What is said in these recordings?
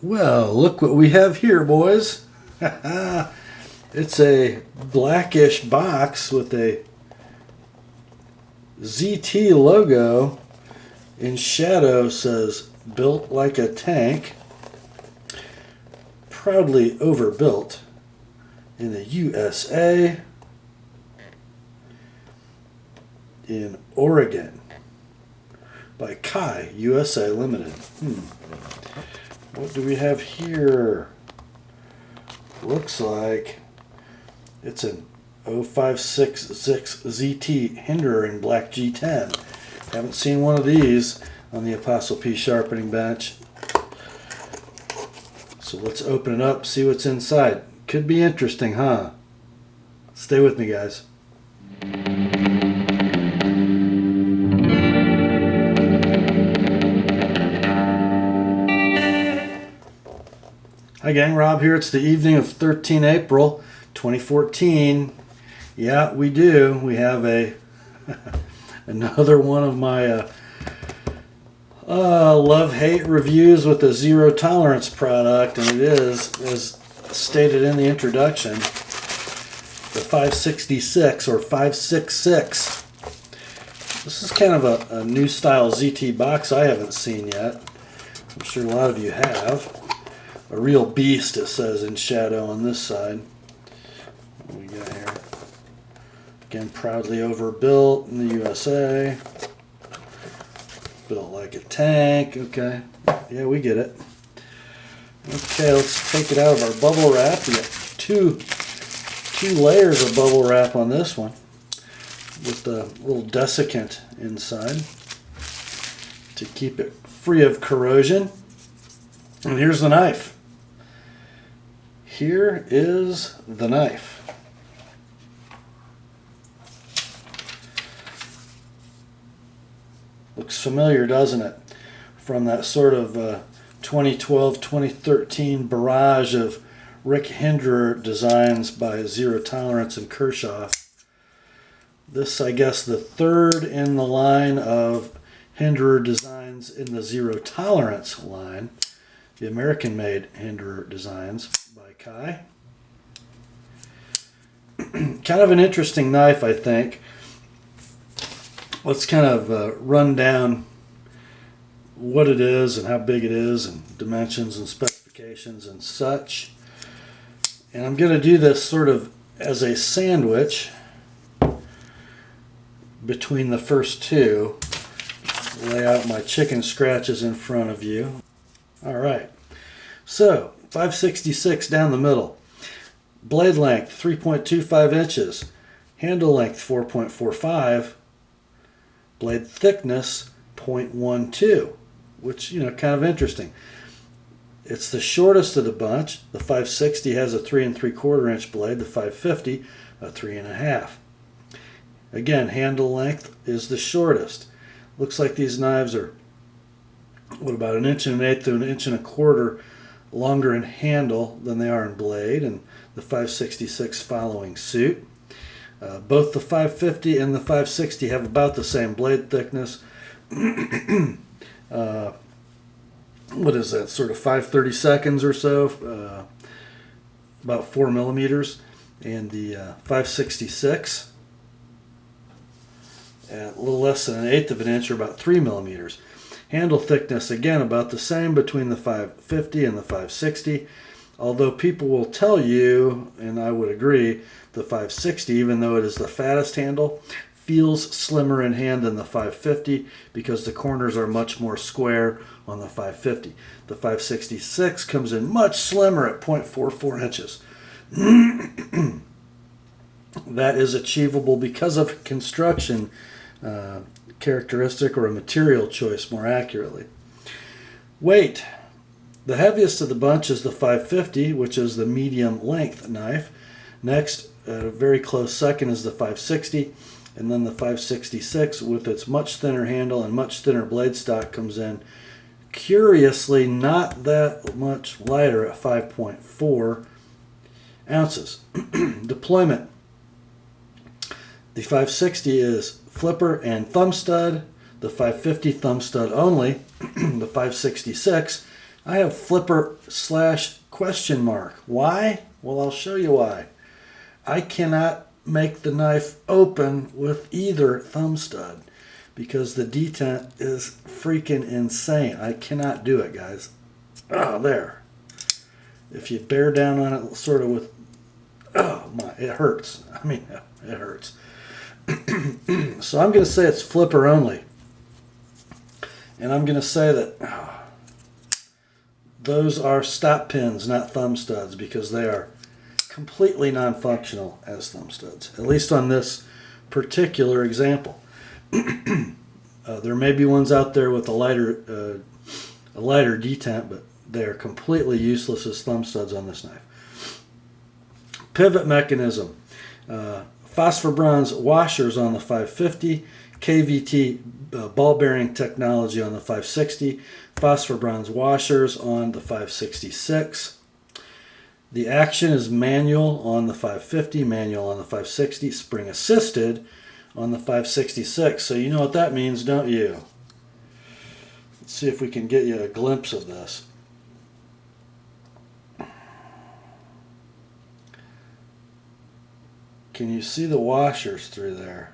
Well, look what we have here, boys. It's a blackish box with a ZT logo. In shadow says built like a tank, proudly overbuilt in the USA, in Oregon, by Kai USA Limited. What do we have here? Looks like it's an 0566 ZT Hinderer in black G10. Haven't seen one of these on the Apostle P sharpening bench. So let's open it up, see what's inside. Could be interesting, huh? Stay with me, guys. Hi gang, Rob here. It's the evening of 13 April 2014. Yeah, we do. We have a another one of my love-hate reviews with the Zero Tolerance product, and it is, as stated in the introduction, the 566 or 566. This is kind of a new style ZT box I haven't seen yet. I'm sure a lot of you have. A real beast, it says in shadow on this side. What do we got here? Again, proudly overbuilt in the USA. Built like a tank. Okay. Yeah, we get it. Okay, let's take it out of our bubble wrap. We got two layers of bubble wrap on this one, with a little desiccant inside to keep it free of corrosion. And here's the knife. Here is the knife. Looks familiar, doesn't it? From that sort of 2012-2013 barrage of Rick Hinderer designs by Zero Tolerance and Kershaw. This, I guess, the third in the line of Hinderer designs in the Zero Tolerance line. The American-made Hinderer designs by Kai. Kind of an interesting knife, I think. Let's kind of run down what it is and how big it is and dimensions and specifications and such. And I'm going to do this sort of as a sandwich between the first two. Lay out my chicken scratches in front of you. Alright, so 566 down the middle. Blade length 3.25 inches. Handle length 4.45. Blade thickness 0.12, which, you know, kind of interesting. It's the shortest of the bunch. The 560 has a 3 3/4 inch blade. The 550 a 3.5. Again, handle length is the shortest. Looks like these knives are, what, about 1 1/8 to 1 1/4 longer in handle than they are in blade, and the 566 following suit. Both the 550 and the 560 have about the same blade thickness. What is that, sort of 5/32 or so, about 4 millimeters, and the 566 at a little less than 1/8 of an inch, or about 3 millimeters. Handle thickness, again, about the same between the 550 and the 560, although people will tell you, and I would agree, the 560, even though it is the fattest handle, feels slimmer in hand than the 550 because the corners are much more square on the 550. The 566 comes in much slimmer at 0.44 inches. That is achievable because of construction characteristic, or a material choice more accurately. Weight. The heaviest of the bunch is the 550, which is the medium length knife. Next, at a very close second, is the 560, and then the 566 with its much thinner handle and much thinner blade stock comes in, curiously, not that much lighter at 5.4 ounces. Deployment. The 560 is flipper and thumb stud. The 550 thumb stud only. The 566, I have flipper / question mark. Why? Well, I'll show you why. I cannot make the knife open with either thumb stud because the detent is freaking insane. I cannot do it, guys. Oh, there. If you bear down on it sort of with, oh my, it hurts. I mean, it hurts. So I'm going to say it's flipper only. And I'm going to say that those are stop pins, not thumb studs, because they are completely non-functional as thumb studs, at least on this particular example. There may be ones out there with a lighter detent, but they are completely useless as thumb studs on this knife. Pivot mechanism. Phosphor bronze washers on the 550, KVT ball bearing technology on the 560, phosphor bronze washers on the 566. The action is manual on the 550, manual on the 560, spring assisted on the 566. So you know what that means, don't you? Let's see if we can get you a glimpse of this. Can you see the washers through there?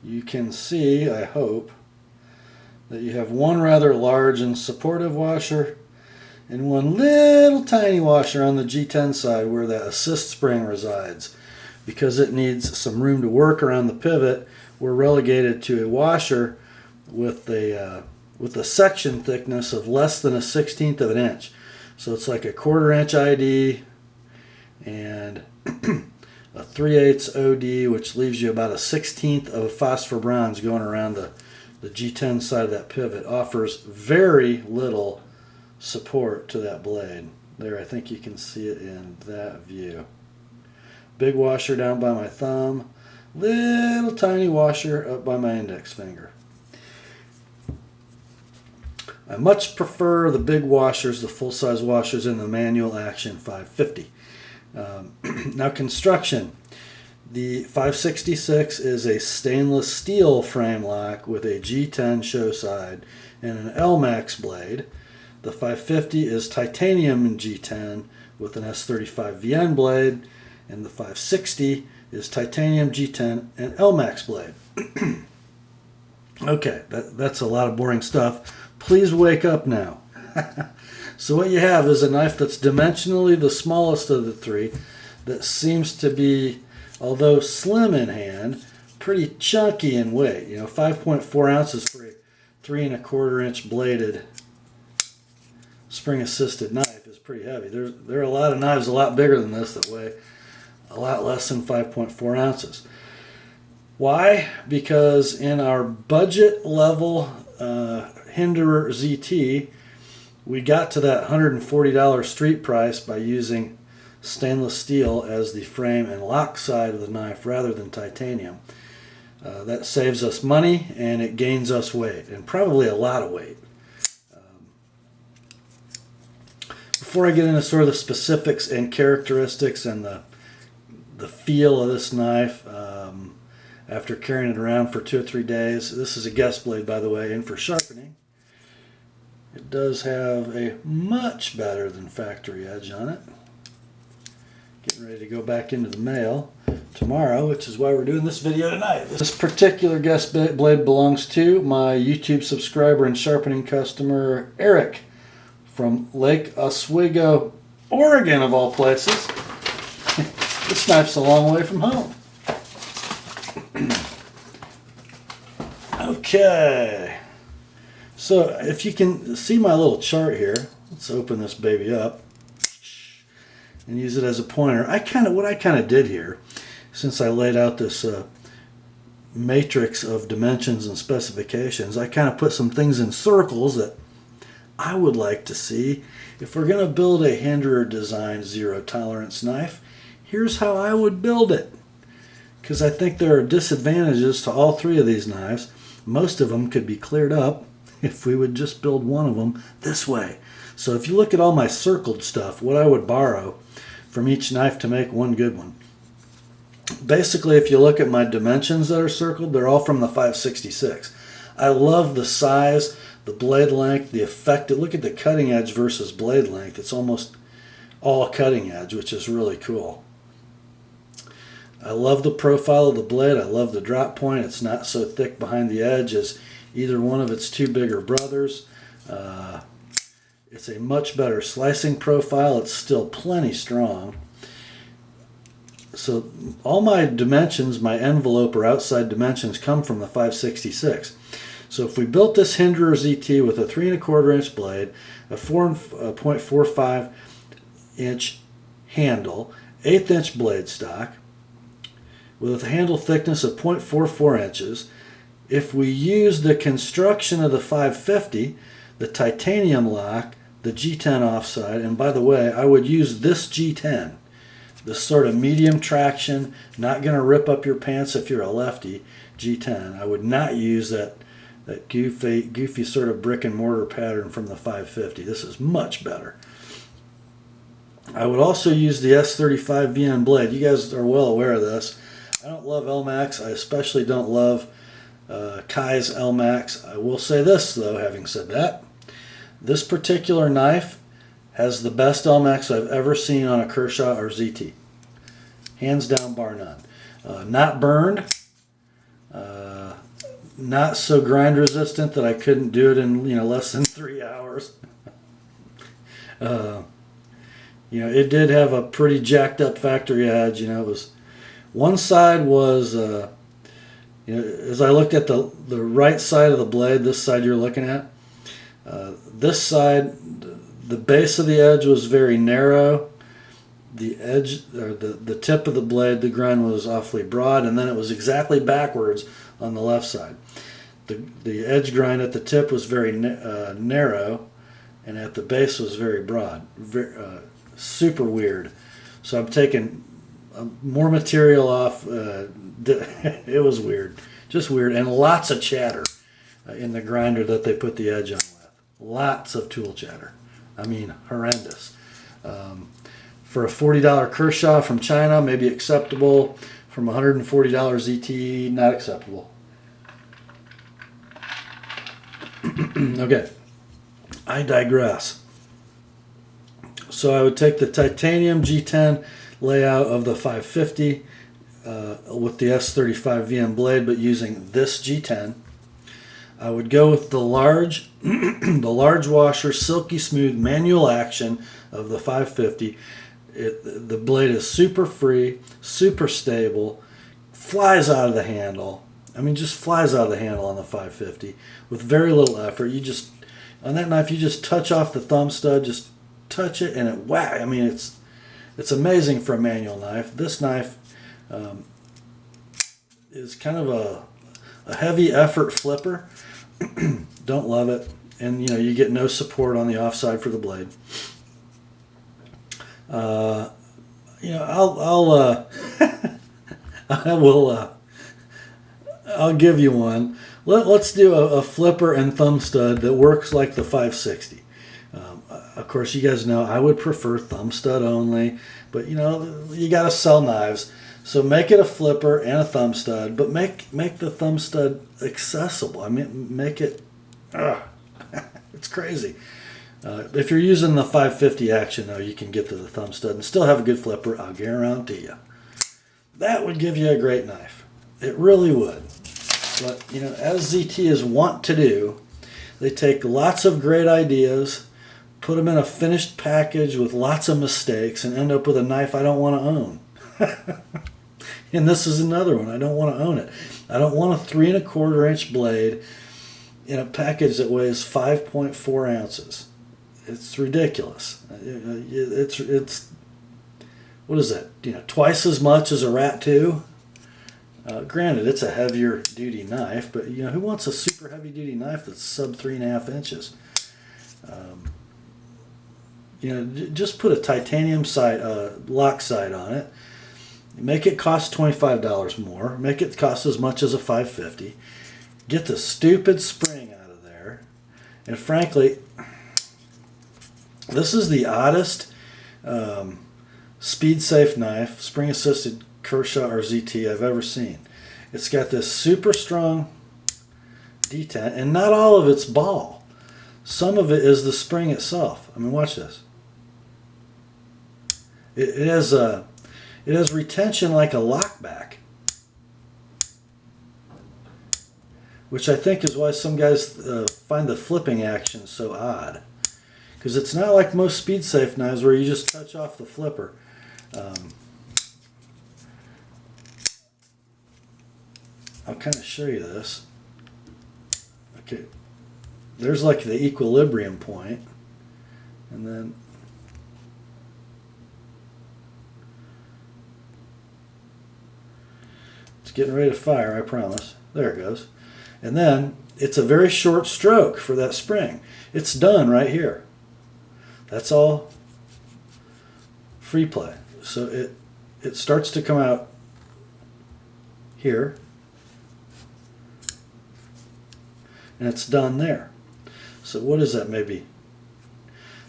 You can see, I hope, that you have one rather large and supportive washer and one little tiny washer on the G10 side where that assist spring resides. Because it needs some room to work around the pivot, we're relegated to a washer with a section thickness of less than 1/16 of an inch. So it's like a 1/4 inch ID and a 3/8 OD, which leaves you about 1/16 of phosphor bronze going around the G10 side of that pivot. Offers very little support to that blade. There, I think you can see it in that view. Big washer down by my thumb, little tiny washer up by my index finger. I much prefer the big washers, the full-size washers in the manual action 550. Now construction. The 566 is a stainless steel frame lock with a G10 show side and an LMAX blade. The 550 is titanium in G10 with an S35 VN blade, and the 560 is titanium G10 and LMAX blade. Okay, that's a lot of boring stuff. Please wake up now. So what you have is a knife that's dimensionally the smallest of the three, that seems to be, although slim in hand, pretty chunky in weight. 5.4 ounces for a 3 1/4 inch bladed spring assisted knife is pretty heavy. There are a lot of knives a lot bigger than this that weigh a lot less than 5.4 ounces. Why? Because in our budget level Hinderer ZT, we got to that $140 street price by using stainless steel as the frame and lock side of the knife rather than titanium. That saves us money and it gains us weight, and probably a lot of weight. Before I get into sort of the specifics and characteristics and the feel of this knife, after carrying it around for 2 or 3 days, this is a guest blade, by the way, and for sharpening, it does have a much better than factory edge on it. Getting ready to go back into the mail tomorrow, which is why we're doing this video tonight. This particular guest blade belongs to my YouTube subscriber and sharpening customer, Eric, from Lake Oswego, Oregon, of all places. This knife's a long way from home. Okay. So if you can see my little chart here, let's open this baby up and use it as a pointer. What I kind of did here, since I laid out this matrix of dimensions and specifications, I kind of put some things in circles that I would like to see. If we're going to build a Hinderer designed zero tolerance knife, here's how I would build it. Because I think there are disadvantages to all three of these knives. Most of them could be cleared up if we would just build one of them this way. So if you look at all my circled stuff, what I would borrow from each knife to make one good one. Basically, if you look at my dimensions that are circled, they're all from the 566. I love the size, the blade length, the effect. Look at the cutting edge versus blade length. It's almost all cutting edge, which is really cool. I love the profile of the blade. I love the drop point. It's not so thick behind the edge as either one of its two bigger brothers. It's a much better slicing profile. It's still plenty strong. So all my dimensions, my envelope or outside dimensions, come from the 566. So if we built this Hinderer ZT with a 3 1/4 inch blade, a 4.45 inch handle, 1/8 inch blade stock, with a handle thickness of 0.44 inches, if we use the construction of the 550, the titanium lock, the G10 offside, and by the way, I would use this G10, this sort of medium traction, not going to rip up your pants if you're a lefty, G10. I would not use that goofy sort of brick and mortar pattern from the 550. This is much better. I would also use the S35 VN blade. You guys are well aware of this. I don't love LMAX. I especially don't love Kai's LMAX. I will say this, though, having said that. This particular knife has the best LMAX I've ever seen on a Kershaw or ZT. Hands down, bar none. Not burned. Not so grind resistant that I couldn't do it in less than 3 hours. It did have a pretty jacked up factory edge. It was one side was as I looked at the right side of the blade, this side you're looking at, this side, the base of the edge was very narrow. The edge, or the tip of the blade, the grind was awfully broad, and then it was exactly backwards on the left side. The edge grind at the tip was very narrow, and at the base was very broad. Super weird. So I'm taking more material off. It was weird, just weird, and lots of chatter in the grinder that they put the edge on with. Lots of tool chatter. I mean, horrendous. For a $40 Kershaw from China, maybe acceptable. From $140 ZT, not acceptable. Okay, I digress. So I would take the titanium G10 layout of the 550 with the S35 VM blade, but using this G10. I would go with the large, the large washer, silky smooth manual action of the 550. The blade is super free, super stable, flies out of the handle. I mean, just flies out of the handle on the 550 with very little effort. On that knife, you just touch off the thumb stud, just touch it, and it whack. I mean, it's amazing for a manual knife. This knife is kind of a heavy effort flipper. Don't love it, and you get no support on the offside for the blade. I'll give you one. Let's do a flipper and thumb stud that works like the 560. Of course, you guys know I would prefer thumb stud only, but you got to sell knives, so make it a flipper and a thumb stud, but make the thumb stud accessible. I mean, make it. It's crazy. If you're using the 550 action, though, you can get to the thumb stud and still have a good flipper. I'll guarantee you. That would give you a great knife. It really would. But as ZT is wont to do, they take lots of great ideas, put them in a finished package with lots of mistakes, and end up with a knife I don't want to own. And this is another one. I don't want to own it. I don't want a 3 1/4 inch blade in a package that weighs 5.4 ounces. It's ridiculous. It's what is that? Twice as much as a Rat 2. Granted, it's a heavier duty knife, but who wants a super heavy duty knife that's sub 3.5 inches? Just put a titanium lock side on it. Make it cost $25 more. Make it cost as much as a 550. Get the stupid spring out of there. And frankly, this is the oddest speed safe knife, spring assisted Kershaw or ZT I've ever seen. It's got this super strong detent, and not all of it's ball. Some of it is the spring itself. I mean, watch this. It has retention like a lockback, which I think is why some guys find the flipping action so odd. Because it's not like most speed safe knives where you just touch off the flipper. I'll kind of show you this. Okay, there's like the equilibrium point, and then it's getting ready to fire, I promise. There it goes. And then it's a very short stroke for that spring. It's done right here. That's all free play. So it starts to come out here, and it's done there. So what is that, maybe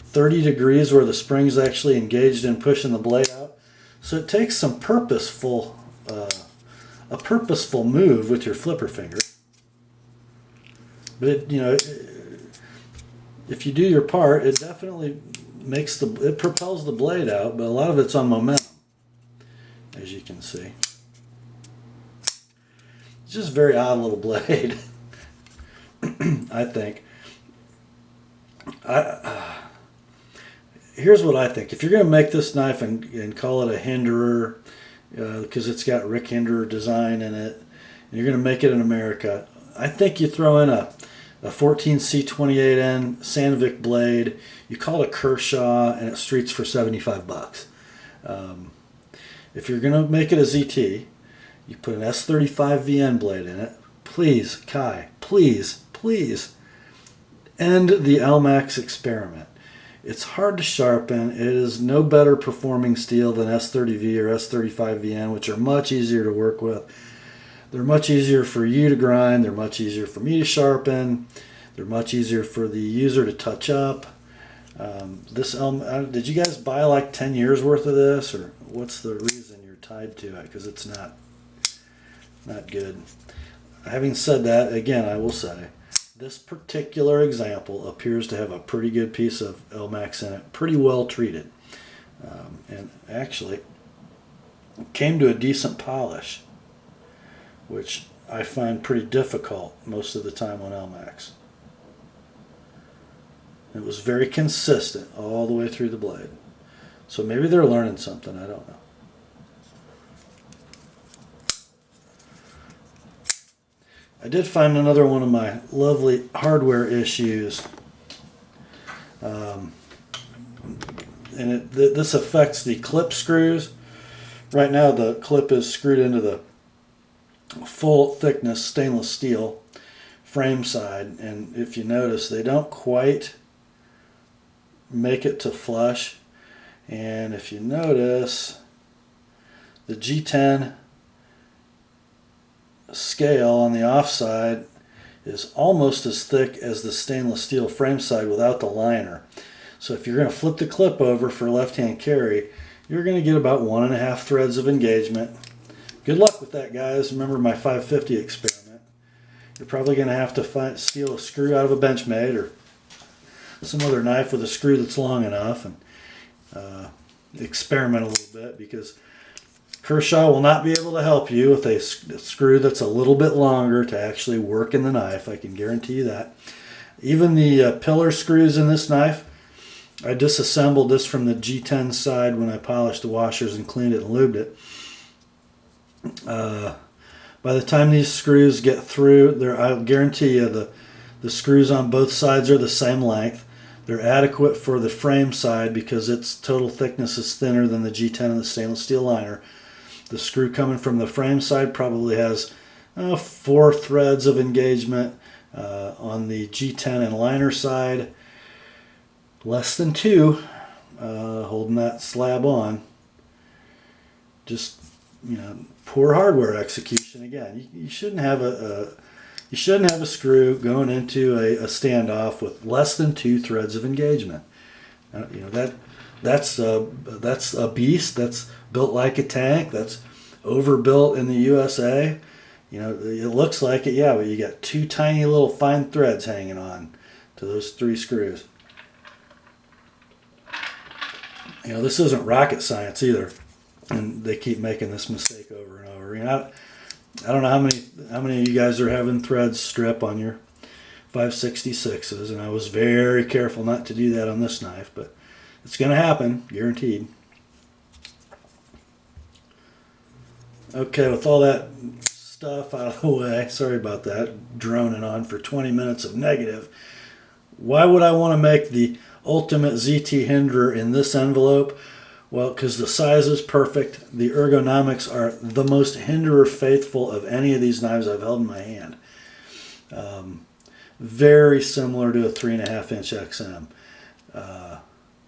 30 degrees where the spring's actually engaged in pushing the blade out? So it takes some purposeful, a purposeful move with your flipper finger. But if you do your part, it definitely it propels the blade out, but a lot of it's on momentum, as you can see. It's just a very odd little blade, I think. Here's what I think. If you're going to make this knife and call it a Hinderer, because it's got Rick Hinderer design in it, and you're going to make it in America, I think you throw in a 14C28N Sandvik blade. You call it a Kershaw, and it streets for $75. If you're going to make it a ZT, you put an S35 VN blade in it. Please, Kai, please, please end the LMAX experiment. It's hard to sharpen. It is no better performing steel than S30V or S35 VN, which are much easier to work with. They're much easier for you to grind. They're much easier for me to sharpen. They're much easier for the user to touch up. Did you guys buy like 10 years worth of this, or what's the reason you're tied to it? Because it's not good. Having said that, again, I will say this particular example appears to have a pretty good piece of LMAX in it, pretty well treated, and actually came to a decent polish, which I find pretty difficult most of the time on LMAX. It was very consistent all the way through the blade. So maybe they're learning something, I don't know. I did find another one of my lovely hardware issues. And this affects the clip screws. Right now the clip is screwed into the full thickness stainless steel frame side, and if you notice, they don't quite make it to flush. And if you notice, the G10 scale on the offside is almost as thick as the stainless steel frame side without the liner. So if you're going to flip the clip over for left-hand carry, you're going to get about 1.5 threads of engagement. Good luck with that, guys. Remember my 550 experiment. You're probably going to have to steal a screw out of a Benchmade or some other knife with a screw that's long enough, and experiment a little bit, because Kershaw will not be able to help you with a screw that's a little bit longer to actually work in the knife. I can guarantee you that. Even the pillar screws in this knife, I disassembled this from the G10 side when I polished the washers and cleaned it and lubed it. By the time these screws get through, I'll guarantee you the screws on both sides are the same length. They're adequate for the frame side because its total thickness is thinner than the G10 and the stainless steel liner. The screw coming from the frame side probably has 4 threads of engagement. On the G10 and liner side, less than 2, holding that slab on. Just, poor hardware execution again. You shouldn't have a screw going into a standoff with less than 2 threads of engagement. That's a beast. That's built like a tank. That's overbuilt in the USA. You know, it looks like it, yeah, but you got two tiny little fine threads hanging on to those 3 screws. You know, this isn't rocket science either, and they keep making this mistake over and over. You know, I don't know how many of you guys are having threads strip on your 566s, and I was very careful not to do that on this knife, but it's going to happen, guaranteed. Okay, with all that stuff out of the way, sorry about that, droning on for 20 minutes of negative. Why would I want to make the ultimate ZT Hinderer in this envelope? Well, because the size is perfect. The ergonomics are the most Hinderer faithful of any of these knives I've held in my hand. Very similar to a 3.5 inch XM.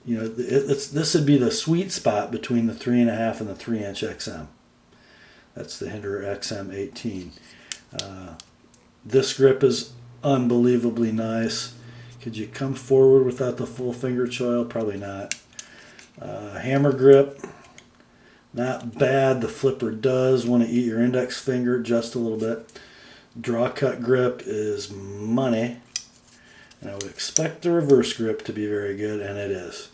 You know, this would be the sweet spot between the 3.5 and the 3 inch XM. That's the Hinderer XM18. This grip is unbelievably nice. Could you come forward without the full finger choil? Probably not. Hammer grip, not bad. The flipper does want to eat your index finger just a little bit. Draw cut grip is money. And I would expect the reverse grip to be very good, and it is.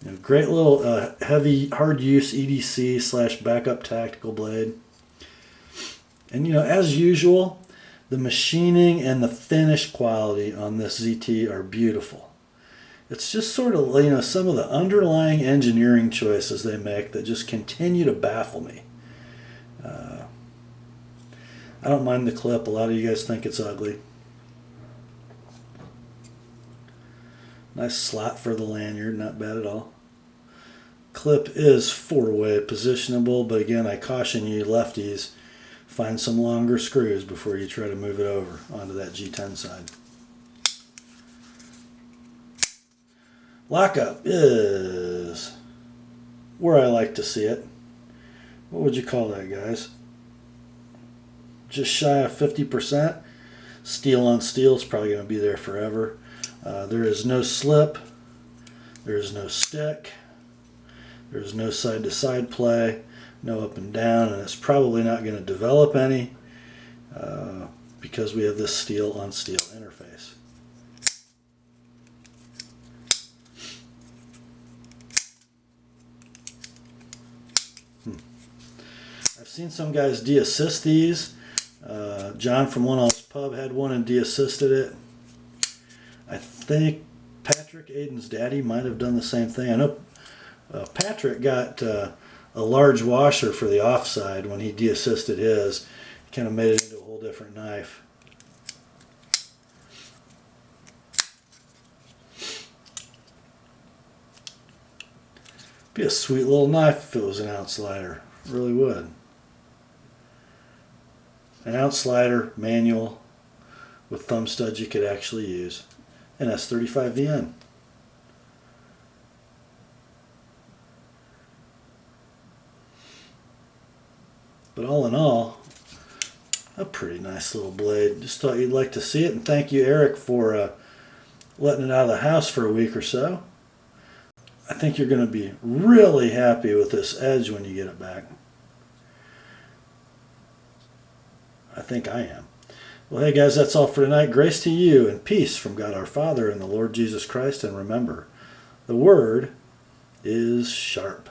You know, great little heavy, hard use EDC / backup tactical blade. And you know, as usual, the machining and the finish quality on this ZT are beautiful. It's just sort of, you know, some of the underlying engineering choices they make that just continue to baffle me. I don't mind the clip. A lot of you guys think it's ugly. Nice slot for the lanyard, not bad at all. Clip is 4-way positionable, but again, I caution you lefties, find some longer screws before you try to move it over onto that G10 side. Lockup is where I like to see it. What would you call that, guys? Just shy of 50%. Steel on steel is probably going to be there forever. There is no slip. There is no stick. There is no side-to-side play. No up and down, and it's probably not going to develop any because we have this steel on steel interface. I've seen some guys de-assist these. John from One All's Pub had one and de-assisted it. I think Patrick, Aiden's daddy, might have done the same thing. I know Patrick got a large washer for the offside when he de-assisted his. Kind of made it into a whole different knife. Be a sweet little knife if it was an ounce slider. It really would. An ounce slider, manual, with thumb studs you could actually use. An S35VN. But all in all, a pretty nice little blade. Just thought you'd like to see it, and thank you, Eric, for letting it out of the house for a week or so. I think you're going to be really happy with this edge when you get it back. I think I am. Well, hey guys, that's all for tonight. Grace to you and peace from God our Father and the Lord Jesus Christ. And remember, the word is sharp.